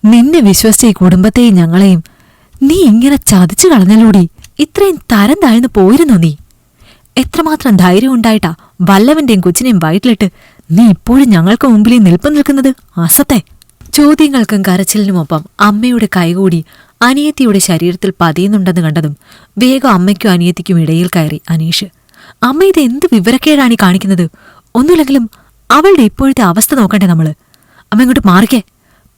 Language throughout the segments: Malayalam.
നിന്നെ വിശ്വസിച്ച ഈ കുടുംബത്തെയും ഞങ്ങളെയും നീ ഇങ്ങനെ ചതിച്ചു കളഞ്ഞല്ലോടി. ഇത്രയും തരം താഴ്ന്നു പോയിരുന്നോ നീ? എത്രമാത്രം ധൈര്യം ഉണ്ടായിട്ടാ വല്ലവന്റെയും കൊച്ചിനെയും വയറ്റിലിട്ട് നീ ഇപ്പോഴും ഞങ്ങൾക്ക് മുമ്പിൽ നിൽക്കുന്നത്? അസത്തെ. ചോദ്യങ്ങൾക്കും കരച്ചിലിനുമൊപ്പം അമ്മയുടെ കൈകൂടി അനിയത്തിയുടെ ശരീരത്തിൽ പതിയുന്നുണ്ടെന്ന് കണ്ടതും വേഗം അമ്മയ്ക്കും അനിയത്തിക്കും ഇടയിൽ കയറി അനീഷ്. അമ്മ ഇത് എന്ത് വിവരക്കേടാണ് കാണിക്കുന്നത്? ഒന്നുമില്ലെങ്കിലും അവളുടെ ഇപ്പോഴത്തെ അവസ്ഥ നോക്കണ്ടേ നമ്മള്? അമ്മ ഇങ്ങോട്ട് മാറിക്കേ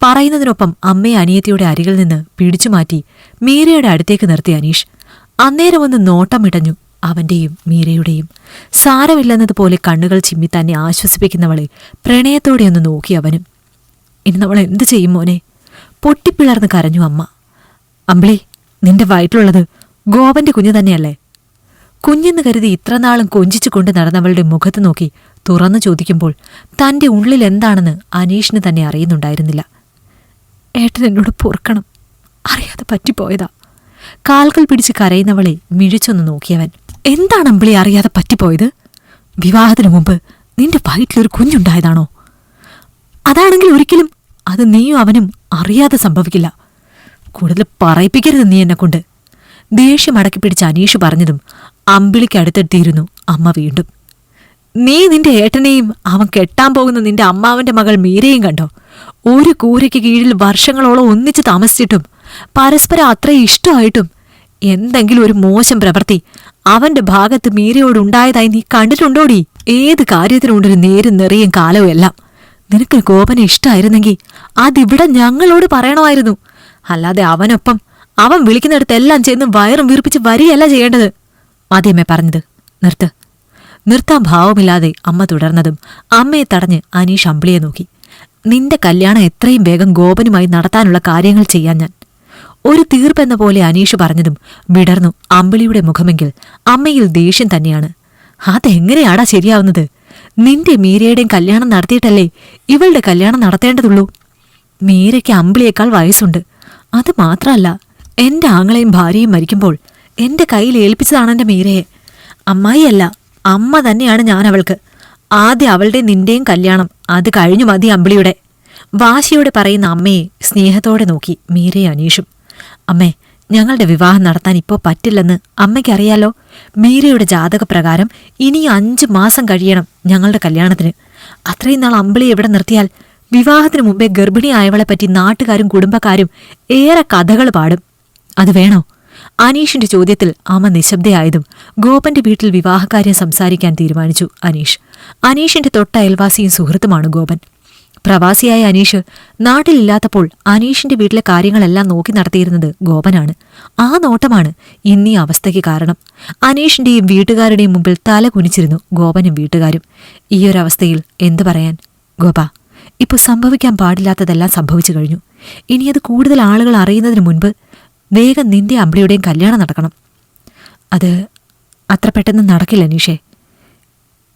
പറയുന്നതിനൊപ്പം അമ്മയെ അനിയത്തിയുടെ അരികിൽ നിന്ന് പിടിച്ചുമാറ്റി മീരയുടെ അടുത്തേക്ക് നിർത്തി അനീഷ്. അന്നേരം ഒന്ന് നോട്ടമിടഞ്ഞു അവന്റെയും മീരയുടെയും. സാരമില്ലെന്നതുപോലെ കണ്ണുകൾ ചിമ്മി തന്നെ ആശ്വസിപ്പിക്കുന്നവളെ പ്രണയത്തോടെ ഒന്ന് നോക്കി അവനും. ഇനി നമ്മൾ എന്ത് ചെയ്യും മോനെ? പൊട്ടിപ്പിളർന്ന് കരഞ്ഞു അമ്മ. അമ്പിളി, നിന്റെ വയറ്റിലുള്ളത് ഗോപന്റെ കുഞ്ഞു തന്നെയല്ലേ? കുഞ്ഞെന്ന് കരുതി ഇത്രനാളും കൊഞ്ചിച്ചുകൊണ്ട് നടന്നവളുടെ മുഖത്ത് നോക്കി തുറന്നു ചോദിക്കുമ്പോൾ തന്റെ ഉള്ളിൽ എന്താണെന്ന് അനീഷിന് തന്നെ അറിയുന്നുണ്ടായിരുന്നില്ല. ഏട്ടൻ എന്നോട് പൊറുക്കണം, അറിയാതെ പറ്റിപ്പോയതാ. കാൽകൾ പിടിച്ച് കരയുന്നവളെ മിഴിച്ചൊന്ന് നോക്കിയവൻ. എന്താണ് അമ്പിളി അറിയാതെ പറ്റിപ്പോയത്? വിവാഹത്തിനു മുമ്പ് നിന്റെ വയറ്റിലൊരു കുഞ്ഞുണ്ടായതാണോ? അതാണെങ്കിൽ ഒരിക്കലും അത് നീയും അവനും അറിയാതെ സംഭവിക്കില്ല. കൂടുതൽ പറയിപ്പിക്കരുത് നീ എന്നെക്കൊണ്ട്. ദേഷ്യം അടക്കി പിടിച്ച് അനീഷ് പറഞ്ഞതും അമ്പിളിക്ക് അടുത്തെത്തിയിരുന്നു അമ്മ വീണ്ടും. നീ നിന്റെ ഏട്ടനെയും അവൻ കെട്ടാൻ പോകുന്ന നിന്റെ അമ്മാവന്റെ മകൾ മീരയും കണ്ടോ? ഒരു കൂരയ്ക്ക് കീഴിൽ വർഷങ്ങളോളം ഒന്നിച്ച് താമസിച്ചിട്ടും പരസ്പരം അത്രയും ഇഷ്ടമായിട്ടും എന്തെങ്കിലും ഒരു മോശം പ്രവൃത്തി അവന്റെ ഭാഗത്ത് മീരയോടുണ്ടായതായി നീ കണ്ടിട്ടുണ്ടോടി? ഏത് കാര്യത്തിനുണ്ടൊരു നേരും നെറിയും കാലവും എല്ലാം. നിനക്കൊരു ഗോപനെ ഇഷ്ടമായിരുന്നെങ്കിൽ അതിവിടെ ഞങ്ങളോട് പറയണമായിരുന്നു. അല്ലാതെ അവനൊപ്പം അവൻ വിളിക്കുന്നിടത്തെല്ലാം ചെന്ന് വയറും വീർപ്പിച്ച് വരികയല്ല ചെയ്യേണ്ടത്. മതിയമ്മേ പറഞ്ഞത് നിർത്താൻ ഭാവമില്ലാതെ അമ്മ തുടർന്നതും അമ്മയെ തടഞ്ഞ് അനീഷ് അമ്പിളിയെ നോക്കി. നിന്റെ കല്യാണം എത്രയും വേഗം ഗോപനുമായി നടത്താനുള്ള കാര്യങ്ങൾ ചെയ്യാൻ ഞാൻ. ഒരു തീർപ്പെന്ന പോലെ അനീഷ് പറഞ്ഞതും വിടർന്നു അമ്പിളിയുടെ മുഖമെങ്കിൽ അമ്മയിൽ ദേഷ്യം തന്നെയാണ്. അതെങ്ങനെയാടാ ശരിയാവുന്നത്? നിന്റെ മീരയുടെയും കല്യാണം നടത്തിയിട്ടല്ലേ ഇവളുടെ കല്യാണം നടത്തേണ്ടതുള്ളൂ. മീരയ്ക്ക് അമ്പിളിയേക്കാൾ വയസ്സുണ്ട്. അത് മാത്രമല്ല, എന്റെ ആങ്ങളെയും ഭാര്യയും മരിക്കുമ്പോൾ എന്റെ കയ്യിൽ ഏൽപ്പിച്ചതാണെന്റെ മീരയെ. അമ്മായിയല്ല, അമ്മ തന്നെയാണ് ഞാൻ അവൾക്ക്. ആദ്യം അവളുടെ നിന്റെയും കല്യാണം, അത് കഴിഞ്ഞു മതി അമ്പിളിയുടെ. വാശിയോടെ പറയുന്ന അമ്മയെ സ്നേഹത്തോടെ നോക്കി മീരയും അനീഷും. അമ്മേ, ഞങ്ങളുടെ വിവാഹം നടത്താൻ ഇപ്പോൾ പറ്റില്ലെന്ന് അമ്മയ്ക്കറിയാലോ. മീരയുടെ ജാതകപ്രകാരം ഇനി 5 മാസം കഴിയണം ഞങ്ങളുടെ കല്യാണത്തിന്. അത്രയും നാൾ അമ്പിളി എവിടെ നിർത്തിയാൽ വിവാഹത്തിനു മുമ്പേ ഗർഭിണിയായവളെപ്പറ്റി നാട്ടുകാരും കുടുംബക്കാരും ഏറെ കഥകൾ പാടും. അത് വേണോ? അനീഷിന്റെ ചോദ്യത്തിൽ അമ്മ നിശബ്ദയായതും ഗോപന്റെ വീട്ടിൽ വിവാഹകാര്യം സംസാരിക്കാൻ തീരുമാനിച്ചു അനീഷ്. അനീഷിന്റെ തൊട്ട അയൽവാസിയും സുഹൃത്തുമാണ് ഗോപൻ. പ്രവാസിയായ അനീഷ് നാട്ടിലില്ലാത്തപ്പോൾ അനീഷിന്റെ വീട്ടിലെ കാര്യങ്ങളെല്ലാം നോക്കി നടത്തിയിരുന്നത് ഗോപനാണ്. ആ നോട്ടമാണ് ഇന്നീ അവസ്ഥയ്ക്ക് കാരണം. അനീഷിന്റെയും വീട്ടുകാരുടെയും മുമ്പിൽ തല കുനിച്ചിരുന്നു ഗോപനും വീട്ടുകാരും. ഈയൊരവസ്ഥയിൽ എന്തു പറയാൻ? ഗോപ, ഇപ്പോൾ സംഭവിക്കാൻ പാടില്ലാത്തതെല്ലാം സംഭവിച്ചു കഴിഞ്ഞു. ഇനിയത് കൂടുതൽ ആളുകൾ അറിയുന്നതിന് മുൻപ് വേഗം നിന്റെ അമ്പിളിയുടെയും കല്യാണം നടക്കണം. അത് അത്ര പെട്ടെന്ന് നടക്കില്ല അനീഷേ.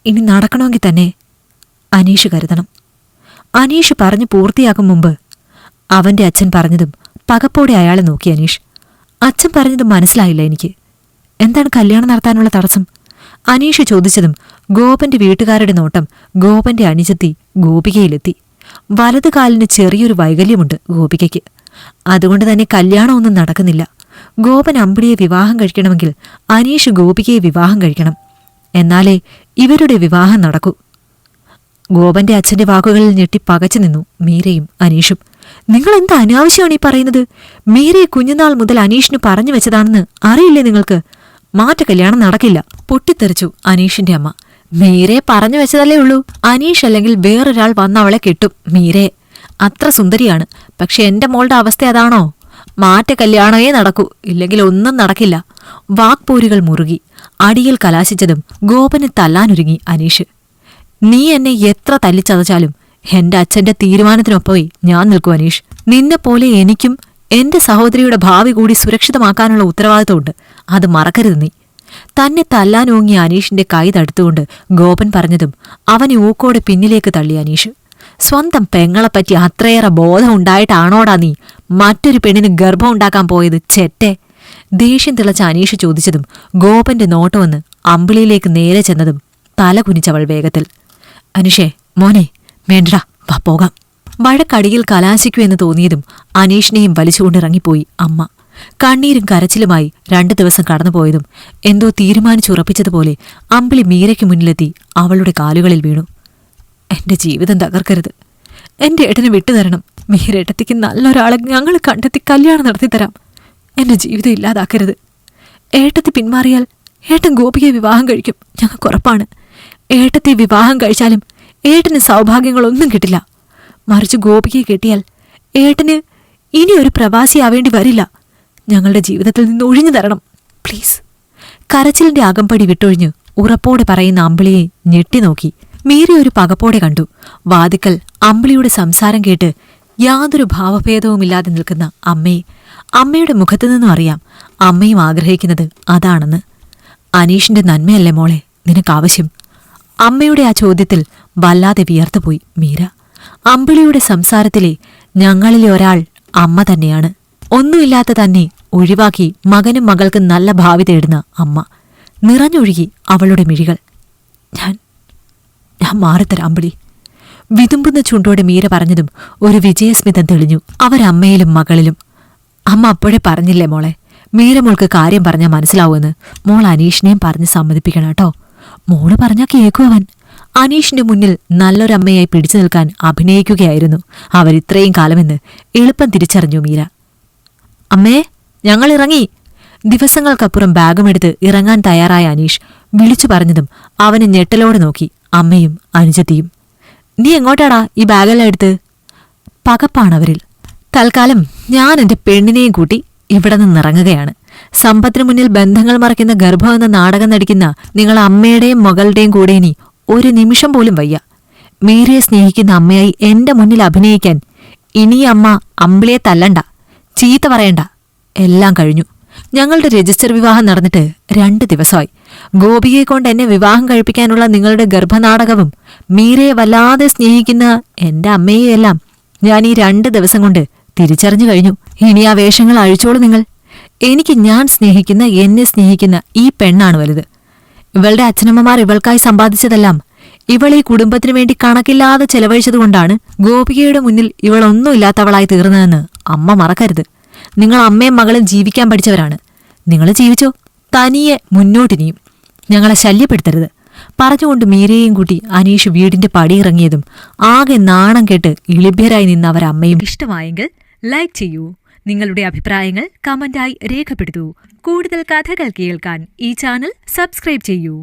ഇനി നടക്കണമെങ്കിൽ തന്നെ അനീഷ് കരുതണം. അനീഷ് പറഞ്ഞു പൂർത്തിയാക്കും മുമ്പ് അവന്റെ അച്ഛൻ പറഞ്ഞതും പകപ്പോടെ അയാളെ നോക്കി അനീഷ്. അച്ഛൻ പറഞ്ഞതും മനസ്സിലായില്ല എനിക്ക്. എന്താണ് കല്യാണം നടത്താനുള്ള തടസ്സം? അനീഷ് ചോദിച്ചതും ഗോപന്റെ വീട്ടുകാരുടെ നോട്ടം ഗോപന്റെ അനുജത്തി ഗോപികയിലെത്തി. വലതു കാലിന് ചെറിയൊരു വൈകല്യമുണ്ട് ഗോപികയ്ക്ക്. അതുകൊണ്ട് തന്നെ കല്യാണമൊന്നും നടക്കുന്നില്ല. ഗോപൻ അമ്പിളിയെ വിവാഹം കഴിക്കണമെങ്കിൽ അനീഷ് ഗോപികയെ വിവാഹം കഴിക്കണം. എന്നാലേ ഇവരുടെ വിവാഹം നടക്കൂ. ഗോപന്റെ അച്ഛന്റെ വാക്കുകളിൽ ഞെട്ടി പകച്ചു നിന്നു മീരയും അനീഷും. നിങ്ങളെന്താ അനാവശ്യമാണ് ഈ പറയുന്നത്? മീരയെ കുഞ്ഞുനാൾ മുതൽ അനീഷിന് പറഞ്ഞു വെച്ചതാണെന്ന് അറിയില്ലേ നിങ്ങൾക്ക്? മാറ്റ കല്യാണം നടക്കില്ല, പൊട്ടിത്തെറിച്ചു അനീഷിന്റെ അമ്മ. മീരയെ പറഞ്ഞു വെച്ചതല്ലേ ഉള്ളൂ. അനീഷ് അല്ലെങ്കിൽ വേറൊരാൾ വന്ന് അവളെ കെട്ടും മീരയെ. അത്ര സുന്ദരിയാണ്. പക്ഷെ എന്റെ മോളുടെ അവസ്ഥ അതാണോ? മാറ്റ കല്യാണമേ നടക്കൂ, ഇല്ലെങ്കിൽ ഒന്നും നടക്കില്ല. വാക്പോരുകൾ മുറുകി. അടിയിൽ കലാശിച്ചതും ഗോപനെ തല്ലാനൊരുങ്ങി അനീഷ്. നീ എന്നെ എത്ര തല്ലിച്ചതച്ചാലും എന്റെ അച്ഛന്റെ തീരുമാനത്തിനൊപ്പമേ ഞാൻ നിൽക്കൂ അനീഷ്. നിന്നെപ്പോലെ എനിക്കും എന്റെ സഹോദരിയുടെ ഭാവി കൂടി സുരക്ഷിതമാക്കാനുള്ള ഉത്തരവാദിത്തമുണ്ട്. അത് മറക്കരുത് നീ. തന്നെ തല്ലാനോങ്ങിയ അനീഷിന്റെ കൈ തടുത്തുകൊണ്ട് ഗോപൻ പറഞ്ഞതും അവനെ ഊക്കോടെ പിന്നിലേക്ക് തള്ളി അനീഷ്. സ്വന്തം പെങ്ങളെപ്പറ്റി അത്രയേറെ ബോധം ഉണ്ടായിട്ടാണോടാ നീ മറ്റൊരു പെണ്ണിന് ഗർഭം ഉണ്ടാക്കാൻ പോയത് ചെറ്റെ? ദേഷ്യം തിളച്ച അനീഷ് ചോദിച്ചതും ഗോപന്റെ നോട്ടമൊന്ന് അമ്പിളിയിലേക്ക് നേരെ ചെന്നതും തല കുനിച്ചവൾ വേഗത്തിൽ. അനീഷേ, മോനെ, വേണ്ടടാ, വാ പോകാം. വഴക്കടിയിൽ കലാശിക്കൂ എന്ന് തോന്നിയതും അനീഷിനെയും വലിച്ചുകൊണ്ടിറങ്ങിപ്പോയി അമ്മ. കണ്ണീരും കരച്ചിലുമായി 2 ദിവസം കടന്നുപോയതും എന്തോ തീരുമാനിച്ചുറപ്പിച്ചതുപോലെ അമ്പിളി മീരയ്ക്ക് മുന്നിലെത്തി അവളുടെ കാലുകളിൽ വീണു. എന്റെ ജീവിതം തകർക്കരുത്. എന്റെ ഏട്ടനെ വിട്ടുതരണം. മീരേട്ടത്തിക്ക് നല്ലൊരാളെ ഞങ്ങൾ കണ്ടെത്തി കല്യാണം നടത്തിത്തരാം. എന്റെ ജീവിതം ഇല്ലാതാക്കരുത്. ഏട്ടത്തി പിന്മാറിയാൽ ഏട്ടൻ ഗോപിയെ വിവാഹം കഴിക്കും. ഞങ്ങൾക്കുറപ്പാണ്. ഏട്ടത്തെ വിവാഹം കഴിച്ചാലും ഏട്ടന് സൗഭാഗ്യങ്ങളൊന്നും കിട്ടില്ല. മറിച്ച് ഗോപിയെ കെട്ടിയാൽ ഏട്ടന് ഇനി ഒരു പ്രവാസിയാവേണ്ടി വരില്ല. ഞങ്ങളുടെ ജീവിതത്തിൽ നിന്ന് ഒഴിഞ്ഞു തരണം പ്ലീസ്. കരച്ചിലിന്റെ അകമ്പടി വിട്ടൊഴിഞ്ഞ് ഉറപ്പോടെ പറയുന്ന അമ്പിളിയെ ഞെട്ടിനോക്കി മീര ഒരു പകപ്പോടെ കണ്ടു. വാതിക്കൽ അമ്പിളിയുടെ സംസാരം കേട്ട് യാതൊരു ഭാവഭേദവുമില്ലാതെ നിൽക്കുന്ന അമ്മയെ അമ്മയുടെ മുഖത്തുനിന്നും അറിയാം അമ്മയും ആഗ്രഹിക്കുന്നത് അതാണെന്ന്. അനീഷിന്റെ നന്മയല്ലേ മോളെ നിനക്കാവശ്യം? അമ്മയുടെ ആ ചോദ്യത്തിൽ വല്ലാതെ വിയർത്തുപോയി മീര. അമ്പിളിയുടെ സംസാരത്തിലെ ഞങ്ങളിലെ ഒരാൾ അമ്മ തന്നെയാണ്. ഒന്നുമില്ലാത്ത തന്നെ ഒഴിവാക്കി മകനും മകൾക്കും നല്ല ഭാവി തേടുന്ന അമ്മ. നിറഞ്ഞൊഴുകി അവളുടെ മിഴികൾ. ഞാൻ മാറിത്തരാം അമ്പിളി. വിതുമ്പുന്ന ചുണ്ടോടെ മീര പറഞ്ഞതും ഒരു വിജയസ്മിതം തെളിഞ്ഞു അവരമ്മയിലും മകളിലും. അമ്മ അപ്പോഴേ പറഞ്ഞില്ലേ മോളെ, മീര മോൾക്ക് കാര്യം പറഞ്ഞാൽ മനസ്സിലാവുമെന്ന്. മോൾ അനീഷിനെയും പറഞ്ഞ് സമ്മതിപ്പിക്കണം കേട്ടോ. മോള് പറഞ്ഞാൽ കേൾക്കുവൻ. അനീഷിന്റെ മുന്നിൽ നല്ലൊരമ്മയായി പിടിച്ചു നിൽക്കാൻ അഭിനയിക്കുകയായിരുന്നു അവരിത്രയും കാലമെന്ന് എളുപ്പം തിരിച്ചറിഞ്ഞു മീര. അമ്മേ, ഞങ്ങളിറങ്ങി. ദിവസങ്ങൾക്കപ്പുറം ബാഗുമെടുത്ത് ഇറങ്ങാൻ തയ്യാറായ അനീഷ് വിളിച്ചു പറഞ്ഞതും അവന് ഞെട്ടലോടെ നോക്കി അമ്മയും അനുജത്തിയും. നീ എങ്ങോട്ടാടാ ഈ ബാഗെല്ലാം എടുത്ത്? പകപ്പാണവരിൽ. തൽക്കാലം ഞാൻ എന്റെ പെണ്ണിനെയും കൂട്ടി ഇവിടെ നിന്നിറങ്ങുകയാണ്. സമ്പത്തിനു മുന്നിൽ ബന്ധങ്ങൾ മറയ്ക്കുന്ന ഗർഭം എന്ന നാടകം നടിക്കുന്ന നിങ്ങൾ അമ്മയുടെയും മകളുടെയും കൂടെ ഇനി ഒരു നിമിഷം പോലും വയ്യ. മീരയെ സ്നേഹിക്കുന്ന അമ്മയായി എന്റെ മുന്നിൽ അഭിനയിക്കാൻ ഇനി അമ്മ അമ്പിളിയെ തല്ലണ്ട, ചീത്ത പറയണ്ട. എല്ലാം കഴിഞ്ഞു. ഞങ്ങളുടെ രജിസ്റ്റർ വിവാഹം നടന്നിട്ട് 2 ദിവസമായി. ഗോപിയെ കൊണ്ട് എന്നെ വിവാഹം കഴിപ്പിക്കാനുള്ള നിങ്ങളുടെ ഗർഭനാടകവും മീരയെ വല്ലാതെ സ്നേഹിക്കുന്ന എന്റെ അമ്മയെയെല്ലാം ഞാൻ ഈ 2 ദിവസം കൊണ്ട് തിരിച്ചറിഞ്ഞു കഴിഞ്ഞു. ഇനി ആ വേഷങ്ങൾ അഴിച്ചോളൂ നിങ്ങൾ. എനിക്ക് ഞാൻ സ്നേഹിക്കുന്ന എന്നെ സ്നേഹിക്കുന്ന ഈ പെണ്ണാണ് വലുത്. ഇവളുടെ അച്ഛനമ്മമാർ ഇവൾക്കായി സമ്പാദിച്ചതെല്ലാം ഇവൾ ഈ കുടുംബത്തിനു വേണ്ടി കണക്കില്ലാതെ ചെലവഴിച്ചതുകൊണ്ടാണ് ഗോപികയുടെ മുന്നിൽ ഇവളൊന്നുമില്ലാത്തവളായി തീർന്നതെന്ന് അമ്മ മറക്കരുത്. നിങ്ങൾ അമ്മയും മകളും ജീവിക്കാൻ പഠിച്ചവരാണ്. നിങ്ങൾ ജീവിച്ചോ, തനിയെ മുന്നോട്ടിനിയും. ഞങ്ങളെ ശല്യപ്പെടുത്തരുത്. പറഞ്ഞുകൊണ്ട് മീരയെയും കൂട്ടി അനീഷ് വീടിന്റെ പടിയിറങ്ങിയതും ആകെ നാണം കേട്ട് ഇളിഭ്യരായി നിന്ന അവരമ്മയും. ഇഷ്ടമായെങ്കിൽ ലൈക്ക് ചെയ്യൂ. നിങ്ങളുടെ അഭിപ്രായങ്ങൾ കമന്റായി രേഖപ്പെടുത്തൂ. കൂടുതൽ കഥകൾ കേൾക്കാൻ ഈ ചാനൽ സബ്സ്ക്രൈബ് ചെയ്യൂ.